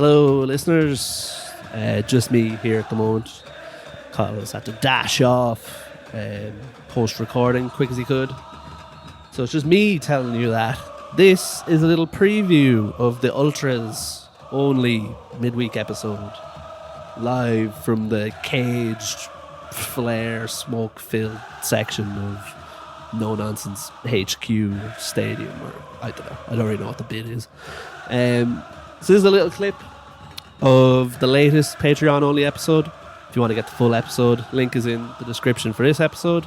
Hello, listeners. Just me here at the moment. Carlos had to dash off post-recording quick as he could. So it's just me telling you that this is a little preview of the Ultras only midweek episode. Live from the caged, flare, smoke-filled section of no-nonsense HQ Stadium. Or I don't know. I don't really know what the bid is. So this is a little clip of the latest Patreon-only episode. If you want to get the full episode, link is in the description for this episode.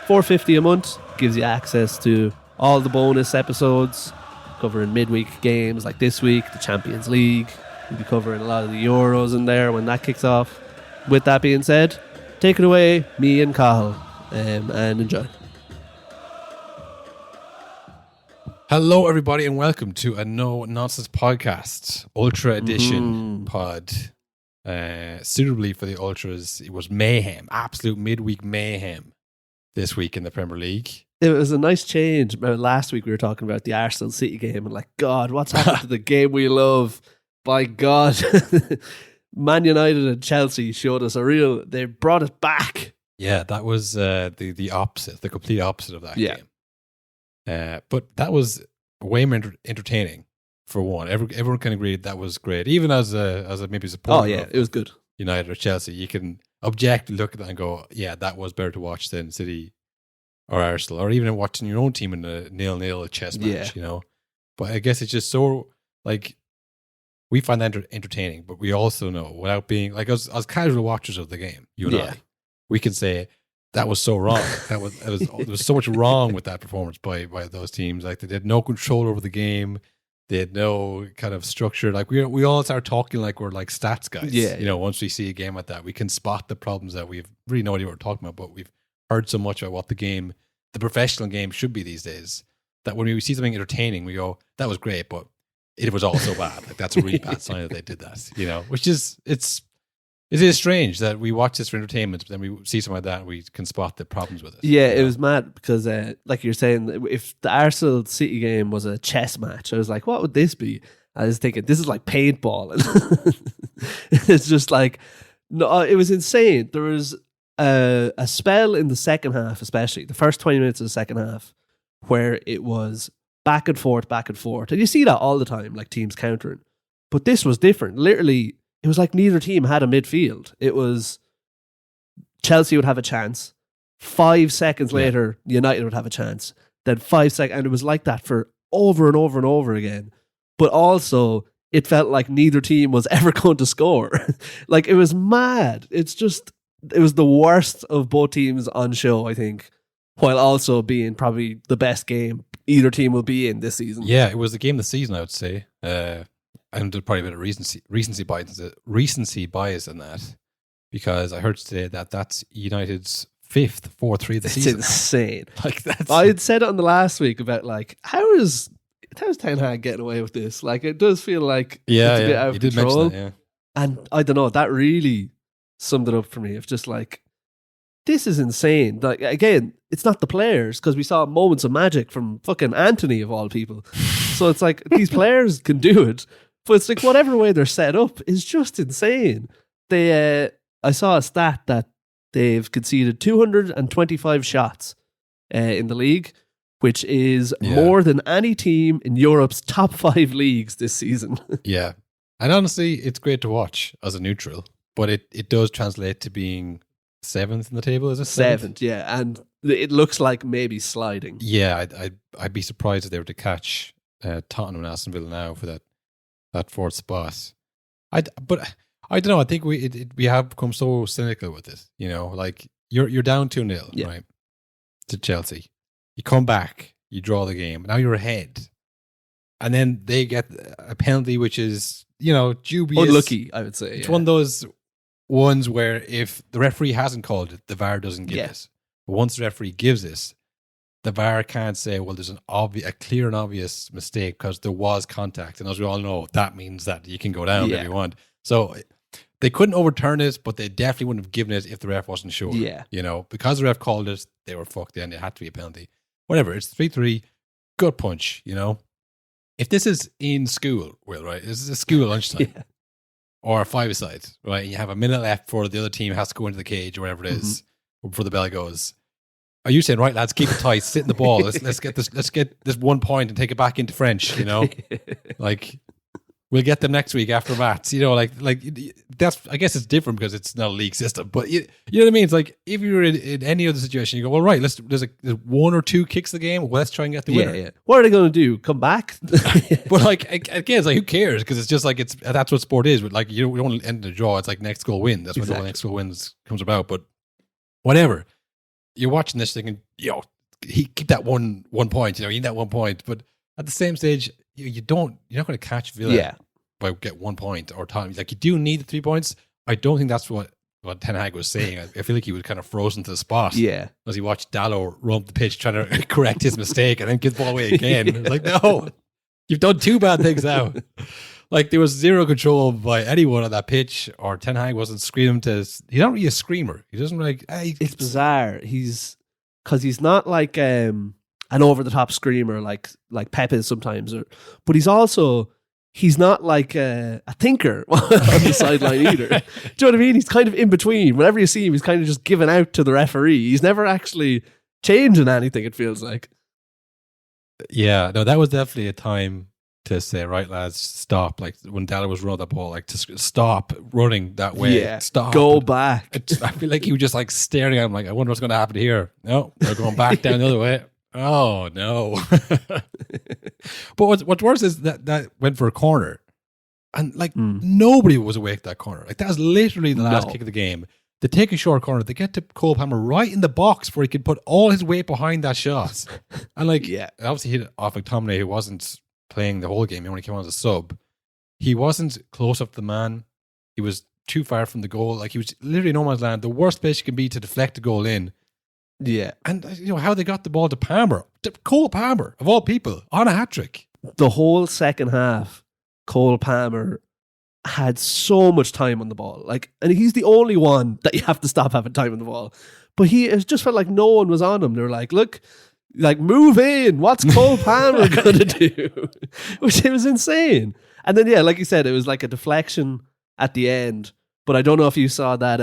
$4.50 a month gives you access to all the bonus episodes, covering midweek games like this week, the Champions League. We'll be covering a lot of the Euros in there when that kicks off. With that being said, take it away, me and Cahill, and enjoy. Hello, everybody, and welcome to a No Nonsense Podcast, Ultra Edition pod. Suitably for the Ultras, it was mayhem, absolute midweek mayhem this week in the Premier League. It was a nice change. Remember last week we were talking about the Arsenal City game and like, God, what's happened to the game we love? By God, Man United and Chelsea showed us they brought it back. Yeah, that was the opposite, the complete opposite of that game. But that was way more entertaining, for one. Everyone can agree that was great. Even as a maybe supporter. Oh, yeah, it was good. United or Chelsea, you can objectively look at that and go, yeah, that was better to watch than City or Arsenal, or even watching your own team in a 0-0 chess match, you know. But I guess it's just so, like, we find that entertaining, but we also know, without being, like, as casual watchers of the game, you and I, we can say, that was so wrong. There was so much wrong with that performance by those teams. Like, they had no control over the game. They had no kind of structure. Like, we all start talking like we're like stats guys. Yeah. You know, once we see a game like that, we can spot the problems that we've really no idea what we're talking about, but we've heard so much about what the professional game should be these days, that when we see something entertaining, we go, that was great, but it was also bad. Like, that's a really bad sign that they did that, you know, which is, it is strange that we watch this for entertainment, but then we see something like that and we can spot the problems with it. Yeah, it was mad because, like you're saying, if the Arsenal City game was a chess match, I was like, what would this be? I was thinking, this is like paintball. It's just like, no, it was insane. There was a spell in the second half, especially the first 20 minutes of the second half, where it was back and forth. And you see that all the time, like teams countering. But this was different. Literally, it was like neither team had a midfield. It was Chelsea would have a chance. 5 seconds later, United would have a chance. Then 5 seconds, and it was like that for over and over and over again. But also, it felt like neither team was ever going to score. Like, it was mad. It was the worst of both teams on show, I think, while also being probably the best game either team will be in this season. Yeah, it was the game of the season, I would say. And there's probably a bit of recency bias in that, because I heard today that that's United's 5th 4-3 of the season. It's insane. Like, I had said it on the last week about, like, how's Ten Hag getting away with this? Like, it does feel like it's a bit out of control. That, and I don't know, that really summed it up for me. Of just like, this is insane. Like, again, it's not the players, because we saw moments of magic from fucking Anthony of all people. So it's like, these players can do it. But it's like, whatever way they're set up is just insane. I saw a stat that they've conceded 225 shots in the league, which is more than any team in Europe's top 5 leagues this season. Yeah. And honestly, it's great to watch as a neutral, but it does translate to being 7th in the table, is it? 7th, yeah. And it looks like maybe sliding. Yeah, I'd be surprised if they were to catch Tottenham and Aston Villa now for that 4th spot. But I don't know. I think we have become so cynical with it. You know, like, you're down 2-0, right, to Chelsea. You come back, you draw the game. Now you're ahead, and then they get a penalty, which is, you know, dubious. Unlucky, I would say. It's one of those ones where if the referee hasn't called it, the VAR doesn't give it. But once the referee gives this, the VAR can't say, well, there's a clear and obvious mistake because there was contact. And as we all know, that means that you can go down if you want. So they couldn't overturn it, but they definitely wouldn't have given it if the ref wasn't sure. Yeah. You know, because the ref called it, they were fucked in. It had to be a penalty. Whatever, it's 3-3, gut punch, you know. If this is in school, Will, right? This is a school lunchtime. or a five-a-side, right? And you have a minute left before the other team has to go into the cage or whatever it is, before the bell goes. Are you saying, right, lads, keep it tight, sit in the ball, let's get this 1 point and take it back into French, you know? Like, we'll get them next week after maths, you know, like that's, I guess it's different because it's not a league system, but you know what I mean? It's like, if you're in any other situation, you go, well, right, there's 1 or 2 kicks the game, well, let's try and get the winner. Yeah. What are they going to do? Come back? But like, again, it's like, who cares? Because it's just like, that's what sport is. Like, we don't end in a draw. It's like next goal win. That's what the next goal wins comes about. But whatever. You're watching this thinking, he keep that one point, you need that 1 point. But at the same stage, you're not going to catch Villa by get 1 point or time. Like, you do need the 3 points. I don't think that's what Ten Hag was saying. I feel like he was kind of frozen to the spot. Yeah. As he watched Dallo run up the pitch trying to correct his mistake and then give the ball away again. It was like, no, you've done 2 bad things now. Like, there was zero control by anyone on that pitch, or Ten Hag wasn't screaming he's not really a screamer. He doesn't like, hey. It's bizarre. Because he's not like an over-the-top screamer like Pep is sometimes. But he's not like a thinker on the sideline either. Do you know what I mean? He's kind of in between. Whenever you see him, he's kind of just giving out to the referee. He's never actually changing anything, it feels like. Yeah, no, that was definitely a time to say, right, lads, stop. Like, when Dallas was running that ball, like, to stop running that way. Yeah, stop. Go back. I feel like he was just like staring at him like, I wonder what's going to happen here. No, they're going back down the other way. Oh, no. But what's worse is that went for a corner. And, like, nobody was awake at that corner. Like, that was literally the last kick of the game. They take a short corner. They get to Cole Palmer right in the box where he could put all his weight behind that shot. And, like, obviously hit it off McTominay, who wasn't playing the whole game. He only came on as a sub. He wasn't close up to the man. He was too far from the goal. Like, he was literally no man's land. The worst place you can be to deflect a goal in. Yeah. And how they got the ball to Palmer. To Cole Palmer, of all people, on a hat-trick. The whole second half, Cole Palmer had so much time on the ball. Like, and he's the only one that you have to stop having time on the ball. But it just felt like no one was on him. They were like, look, like, move in. What's Cole Palmer going to do? Which it was insane. And then, like you said, it was like a deflection at the end. But I don't know if you saw that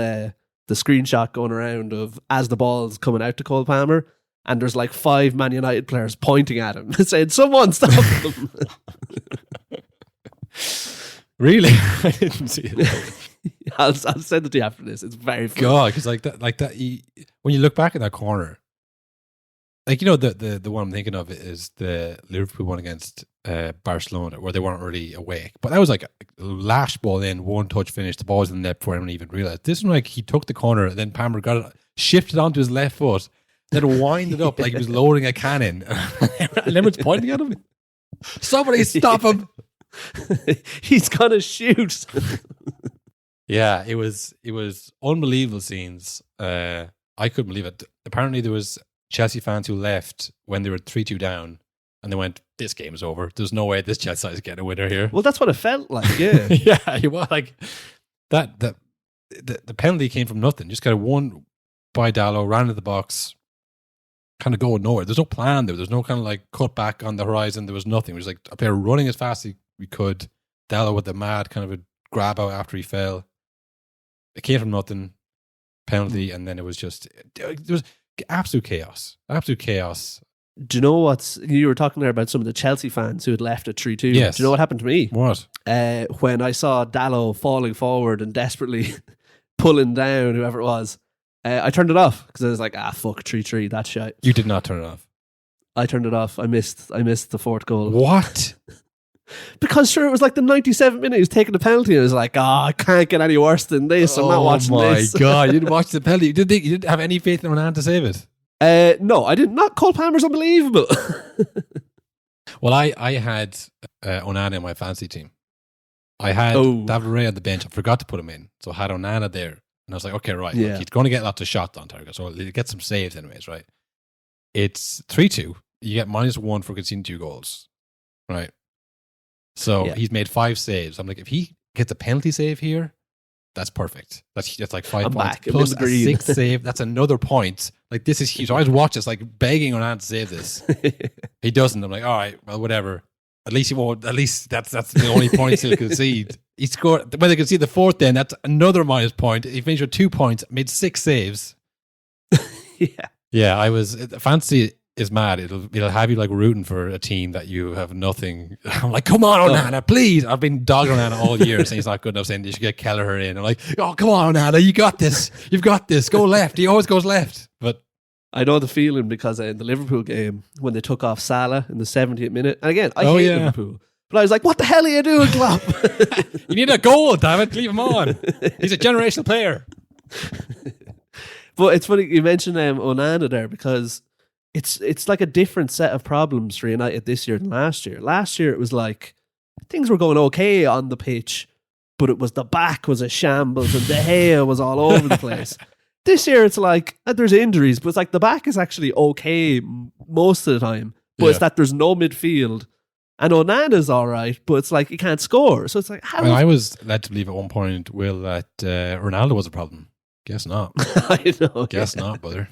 the screenshot going around of as the ball's coming out to Cole Palmer, and there's like 5 Man United players pointing at him saying, someone stop him. Really? I didn't see it. I'll send it to you after this. It's very funny. God, because like that, when you look back at that corner, like, the one I'm thinking of is the Liverpool one against Barcelona, where they weren't really awake. But that was like a lash ball in, 1 touch finish. The ball was in the net before anyone even realized. This one, like, he took the corner, and then Palmer got it, shifted onto his left foot, then winded up like he was loading a cannon. And everyone's pointing at him. Somebody stop him. He's gonna shoot. Yeah, it was unbelievable scenes. I couldn't believe it. Apparently there was Chelsea fans who left when they were 3-2 down, and they went, this game is over. There's no way this Chelsea side is getting a winner here. Well, that's what it felt like, yeah. Yeah, it was like that. The penalty came from nothing. Just kind of won by Dallo, ran into the box, kind of going nowhere. There's no plan there. There's no kind of like cut back on the horizon. There was nothing. It was like a player running as fast as we could. Dallo with the mad kind of a grab out after he fell. It came from nothing. Penalty, and then it was absolute chaos. Absolute chaos. Do you know you were talking there about some of the Chelsea fans who had left at 3-2. Yes. Do you know what happened to me? What? When I saw Dallo falling forward and desperately pulling down whoever it was, I turned it off because I was like, fuck 3-3, that's shit. You did not turn it off. I turned it off. I missed the 4th goal. What? Because sure, it was like the 97th minute. He was taking the penalty, and I was like, I can't get any worse than this. I'm not watching this. Oh my God, you didn't watch the penalty. You didn't have any faith in Onan to save it? No, I did not. Cole Palmer's unbelievable. Well, I had Onana in my fantasy team. I had David Ray on the bench. I forgot to put him in. So I had Onana there. And I was like, okay, right. Yeah. Look, he's going to get lots of shots on target. So he'll get some saves anyways, right? It's 3-2. You get -1 for conceding 2 goals, right? So he's made 5 saves. I'm like, if he gets a penalty save here, that's perfect. That's like 5 points. Back. Plus a 6th save. That's another point. Like, this is huge. I always watch this, like, begging Onan to save this. He doesn't. I'm like, all right, well, whatever. At least he won't. At least that's the only points he'll concede. He scored when they could see the fourth. Then that's another minus point. He finished with 2 points, made 6 saves. Yeah. I was fantasy is mad. It'll have you like rooting for a team that you have nothing. I'm like, come on, Onana, please. I've been dogging Onana all year saying he's not good enough, saying you should get Kelleher in. I'm like, oh, come on, Onana, you got this. You've got this. Go left. He always goes left. But I know the feeling because in the Liverpool game when they took off Salah in the 70th minute, and again, I hate Liverpool. But I was like, what the hell are you doing, Klopp? You need a goal, damn it. Leave him on. He's a generational player. But it's funny you mentioned Onana there because it's like a different set of problems for United this year than last year. Last year it was like things were going okay on the pitch, but it was the back was a shambles and De Gea was all over the place. This year it's like there's injuries, but it's like the back is actually okay most of the time. But it's that there's no midfield. And Onana's all right, but it's like he can't score. So it's like I was led to believe at one point, Will, that Ronaldo was a problem. Guess not. I know. Guess not, brother.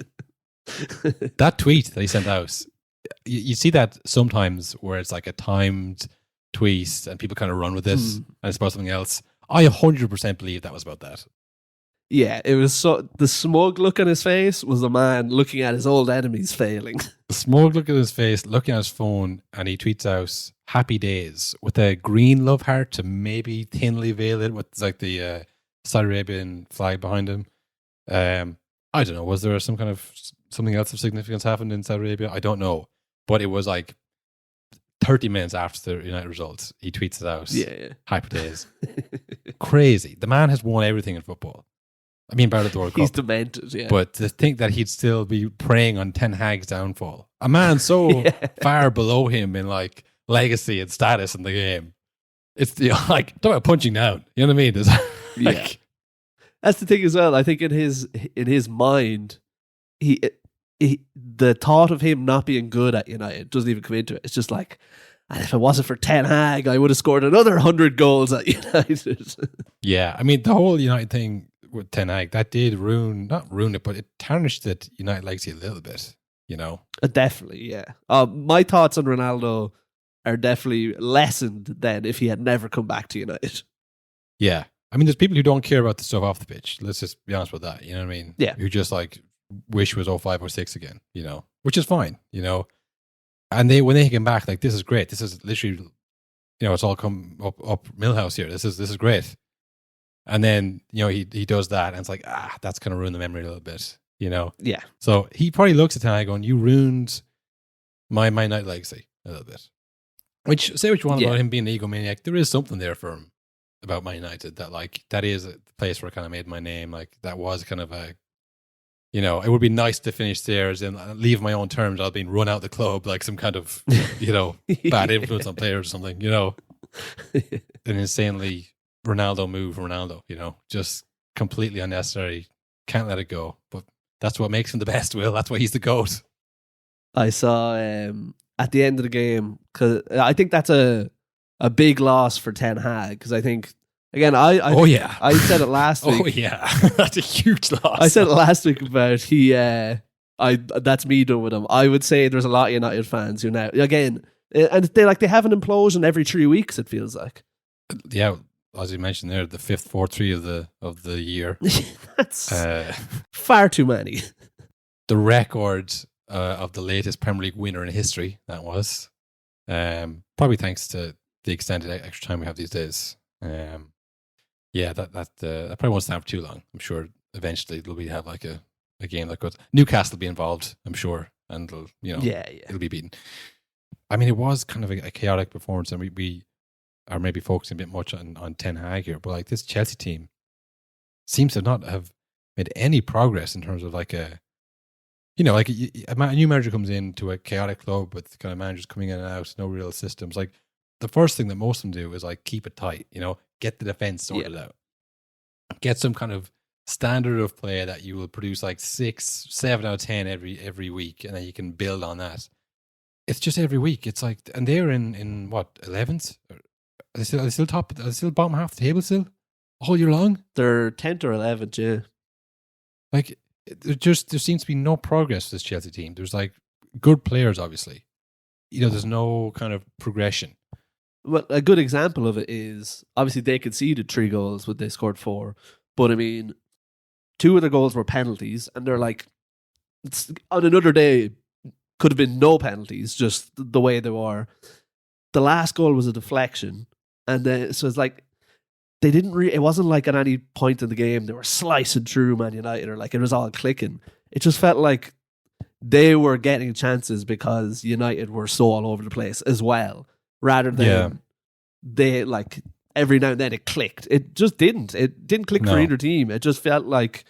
That tweet that he sent out, you see that sometimes where it's like a timed tweet and people kind of run with it and it's about something else. I 100% believe that was about that. Yeah, it was the smug look on his face was a man looking at his old enemies failing. The smug look at his face, looking at his phone, and he tweets out "Happy Days" with a green love heart to maybe thinly veil it with like the Saudi Arabian flag behind him. I don't know. Was there some kind of something else of significance happened in Saudi Arabia? I don't know, but it was like 30 minutes after the United results, he tweets it out. Yeah. Happy Days. Crazy. The man has won everything in football. I mean, about the World Cup. He's demented, yeah. But to think that he'd still be preying on Ten Hag's downfall. A man so far below him in like legacy and status in the game. It's like, talk about punching down. You know what I mean? Yeah. That's the thing as well. I think in his mind, the thought of him not being good at United doesn't even come into it. It's just like, if it wasn't for Ten Hag, I would have scored another 100 goals at United. Yeah, I mean, the whole United thing with Ten Hag, that did not ruin it, but it tarnished it United legacy a little bit, you know? Definitely, yeah. My thoughts on Ronaldo are definitely lessened than if he had never come back to United. Yeah. I mean, there's people who don't care about the stuff off the pitch. Let's just be honest with that. You know what I mean? Yeah. Who just like wish it was 05 or 06 again, you know, which is fine, you know. And when they came back, like, this is great. This is literally, you know, it's all come up Millhouse here. This is great. And then, you know, he does that and it's like, that's going to ruin the memory a little bit, you know? Yeah. So he probably looks at Ten Hag going, you ruined my night legacy a little bit. Which, say what you want about him being an egomaniac, there is something there for him about Man United that, like, that is a place where I kind of made my name. Like, that was kind of a, you know, it would be nice to finish there and leave my own terms. I've been run out the club like some kind of, you know, bad influence on players or something, you know? An insanely Ronaldo, you know, just completely unnecessary. Can't let it go. But that's what makes him the best, Will. That's why he's the GOAT. I saw at the end of the game, because I think that's a big loss for Ten Hag, because I think, again, I said it last week. Oh yeah, that's a huge loss. I said it last week about that's me done with him. I would say there's a lot of United fans who now, again, and they have an implosion every 3 weeks, it feels like. Yeah, as you mentioned there, the 5th 4-3 of the year. That's far too many. The record of the latest Premier League winner in history, that was. Probably thanks to the extended extra time we have these days. Yeah, that probably won't stand for too long. I'm sure eventually it'll have like a game that goes. Newcastle will be involved, I'm sure, and it'll, you know, it'll be beaten. I mean, it was kind of a chaotic performance, and we are maybe focusing a bit much on Ten Hag here, but like this Chelsea team seems to not have made any progress in terms of like a, you know, like a new manager comes into a chaotic club with kind of managers coming in and out, no real systems. Like, the first thing that most of them do is like keep it tight, you know, get the defense sorted out, get some kind of standard of play that you will produce like 6, 7 out of 10 every week, and then you can build on that. It's just every week. It's like, and they're in what, 11th? Are they still top? Are they still bottom half the table still all year long? They're 10th or 11th, yeah. Like, there seems to be no progress with this Chelsea team. There's like good players, obviously. You know, there's no kind of progression. Well, a good example of it is obviously they conceded 3 goals, but they scored 4. But I mean, 2 of the goals were penalties, and they're like, on another day, could have been no penalties, just the way they were. The last goal was a deflection, and then so it's like they didn't. It wasn't like at any point in the game they were slicing through Man United or like it was all clicking. It just felt like they were getting chances because United were so all over the place as well, rather than they like every now and then it clicked. It just didn't. It didn't click for either team. It just felt like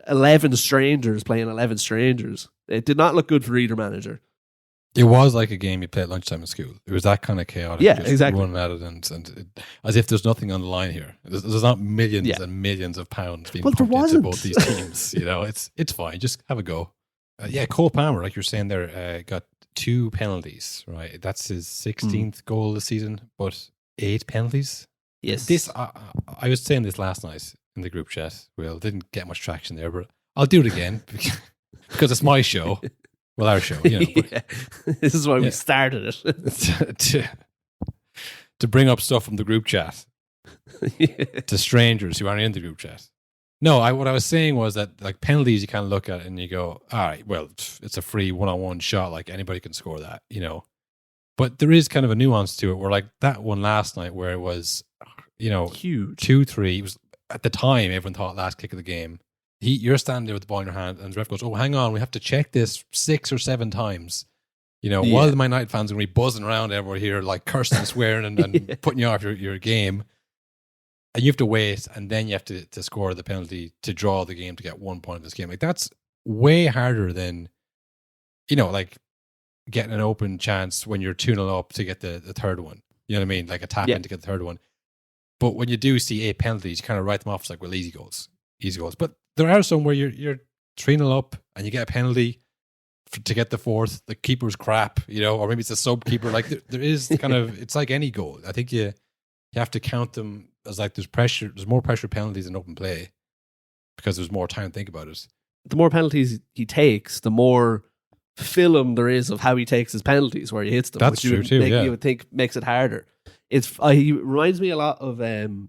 11 strangers playing 11 strangers. It did not look good for either manager. It was like a game you play at lunchtime in school. It was that kind of chaotic. Yeah, exactly. Running at it as if there's nothing on the line here. There's not millions and millions of pounds being pumped into both these teams. It's fine. Just have a go. Cole Palmer, like you're saying there, got 2 penalties. Right, that's his 16th goal this season, but 8 penalties. Yes. This I was saying this last night in the group chat. Well, didn't get much traction there, but I'll do it again because it's my show. Well, our show, This is why we started it. to bring up stuff from the group chat to strangers who aren't in the group chat. No, what I was saying was that like penalties, you kind of look at it and you go, all right, well, it's a free one-on-one shot. Like anybody can score that, But there is kind of a nuance to it where like that one last night where it was, huge 2-3. It was at the time everyone thought last kick of the game. You're standing there with the ball in your hand, and the ref goes, "Oh, hang on, we have to check this 6 or 7 times." While the Man United fans are going to be buzzing around everywhere here, like cursing and swearing and putting you off your game, and you have to wait, and then you have to score the penalty to draw the game to get 1 point in this game. Like that's way harder than, like getting an open chance when you're 2-0 up to get the third one. You know what I mean? Like a tap in to get the third one. But when you do see 8 penalties, you kind of write them off as like, well, easy goals. But there are some where you're 3-0 up and you get a penalty to get the 4th. The keeper's crap, or maybe it's a sub keeper. Like there is kind of, it's like any goal. I think you have to count them as like there's pressure. There's more pressure penalties in open play because there's more time to think about it. The more penalties he takes, the more film there is of how he takes his penalties where he hits them. That's true too. You would think makes it harder. He reminds me a lot of Bruno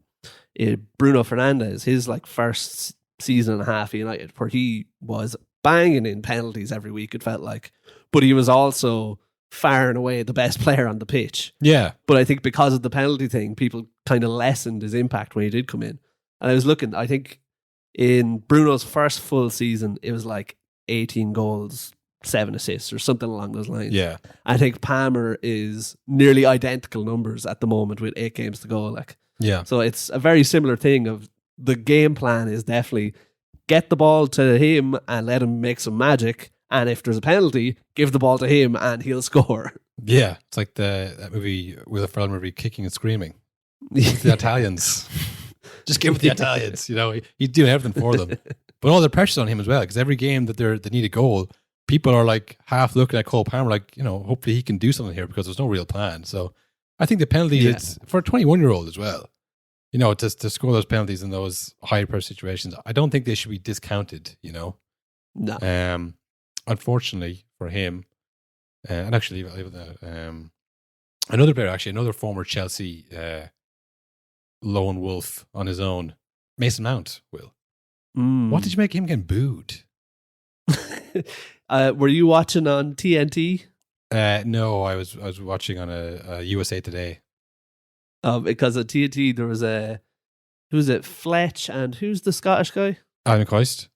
Fernandes, his like first season and a half at United, where he was banging in penalties every week, it felt like, but he was also far and away the best player on the pitch. Yeah. But I think because of the penalty thing, people kind of lessened his impact when he did come in. And I was looking, I think in Bruno's first full season, it was like 18 goals, 7 assists or something along those lines. Yeah. I think Palmer is nearly identical numbers at the moment with 8 games to go. Like, yeah. So it's a very similar thing of the game plan is definitely get the ball to him and let him make some magic. And if there's a penalty, give the ball to him and he'll score. Yeah. It's like that movie, Will Ferrell movie, Kicking and Screaming. The Italians. Just give it the Italians. He's doing everything for them. But all the pressure's on him as well, because every game that they need a goal, people are like half looking at Cole Palmer like, hopefully he can do something here because there's no real plan. So I think the penalty is for a 21-year-old as well. To score those penalties in those high pressure situations, I don't think they should be discounted, No. Unfortunately for him, and actually leave it another player, another former Chelsea lone wolf on his own, Mason Mount, Will. What did you make him getting booed? Were you watching on TNT? No, I was watching on a USA Today. Because at TNT there was who's it? Fletch and who's the Scottish guy? Adam Coist.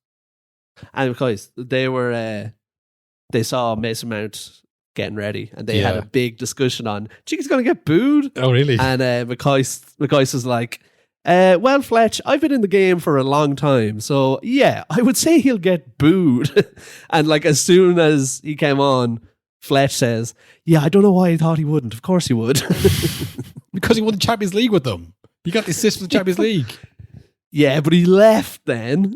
They saw Mason Mount getting ready, and they had a big discussion on, do you think he's going to get booed? Oh, really? And McCoist was like, well, Fletch, I've been in the game for a long time, so yeah, I would say he'll get booed. And like as soon as he came on, Fletch says, yeah, I don't know why he thought he wouldn't. Of course he would. Because he won the Champions League with them. He got the assist for the Champions League. Yeah, but he left then.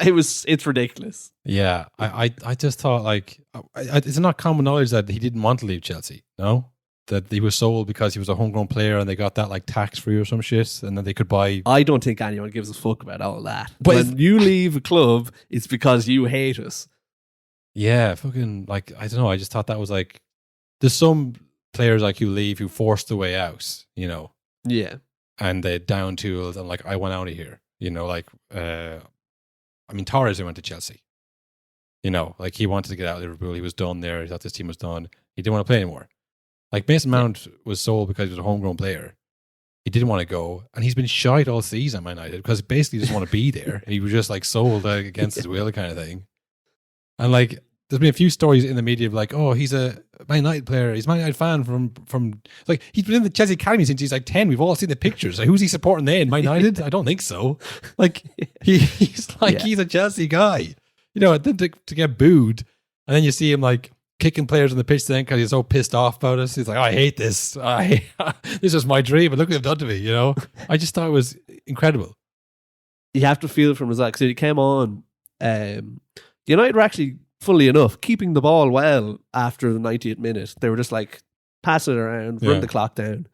It's ridiculous. Yeah, I just thought like, it's not common knowledge that he didn't want to leave Chelsea, no? That he was sold because he was a homegrown player and they got that like tax free or some shit, and then they could buy. I don't think anyone gives a fuck about all that. But when you leave a club, it's because you hate us. Yeah, fucking like, I don't know. I just thought that was like, there's some players like you leave who forced the way out, Yeah. and they down tools and like, I want out of here, Torres went to Chelsea, like he wanted to get out of Liverpool. He was done there. He thought this team was done. He didn't want to play anymore. Like Mason Mount was sold because he was a homegrown player. He didn't want to go, and he's been shite all season at Man United because basically he doesn't want to be there. And he was just like sold against his will kind of thing. And like, there's been a few stories in the media of like, oh, he's a Man United player. He's a Man United fan from like, he's been in the Chelsea Academy since he's like 10. We've all seen the pictures. Like, who's he supporting then? Man United? I don't think so. Like, he's a Chelsea guy, and then to get booed, and then you see him like kicking players on the pitch then because he's so pissed off about us. He's like, oh, I hate this. This was my dream, and look what they've done to me. I just thought it was incredible. You have to feel from his because he came on. United were actually, funnily enough, keeping the ball well after the 90th minute. They were just like passing it around, run the clock down,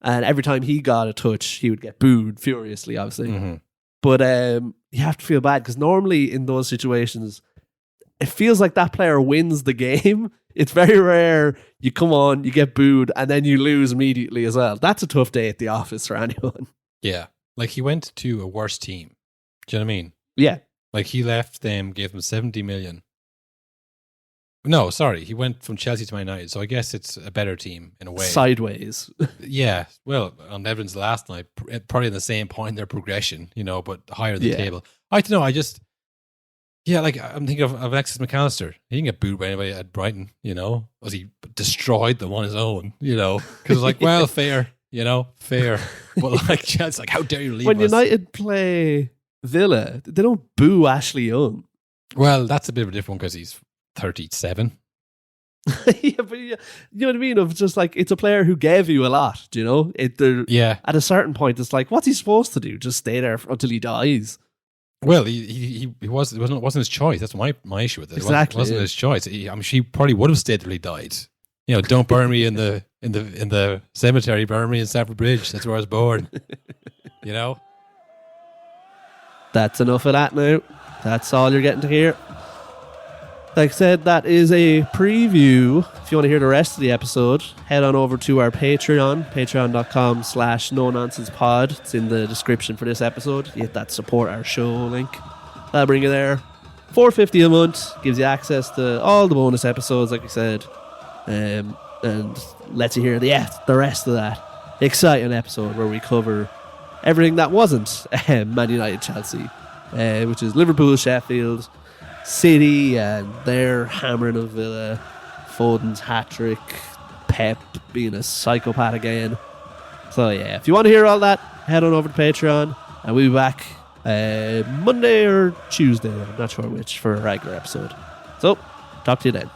and every time he got a touch, he would get booed furiously, obviously. Mm-hmm. But you have to feel bad because normally in those situations, it feels like that player wins the game. It's very rare you come on, you get booed, and then you lose immediately as well. That's a tough day at the office for anyone. Yeah. Like he went to a worse team. Do you know what I mean? Yeah. Like he left them, gave them 70 million. No, sorry. He went from Chelsea to Man United. So I guess it's a better team in a way. Sideways. Yeah. Well, on evidence last night, probably in the same point in their progression, but higher the table. I don't know. Like I'm thinking of Alexis McAllister. He didn't get booed by anybody at Brighton, Was he destroyed them on his own, Because it was like, well, fair, fair. But like, Chelsea, like, how dare you leave when us? United play Villa, they don't boo Ashley Young. Well, that's a bit of a different one because he's 37. Yeah, but you know what I mean? Of just like, it's a player who gave you a lot, Yeah. At a certain point, it's like, what's he supposed to do? Just stay there until he dies? Well, it wasn't his choice. That's my issue with it. Exactly, it wasn't his choice. She probably would have stayed till he died. Don't burn me in the cemetery. Burn me in Stamford Bridge. That's where I was born. That's enough of that now. That's all you're getting to hear. Like I said, that is a preview. If you want to hear the rest of the episode, head on over to our Patreon, patreon.com/no-nonsense-pod. It's in the description for this episode. You hit that support our show link. That'll bring you there. $4.50 a month gives you access to all the bonus episodes, like we said, and lets you hear the rest of that exciting episode where we cover everything that wasn't Man United Chelsea, which is Liverpool, Sheffield, City, and their hammering of Villa, Foden's hat-trick, Pep being a psychopath again. So yeah, if you want to hear all that, head on over to Patreon, and we'll be back Monday or Tuesday, I'm not sure which, for a regular episode. So, talk to you then.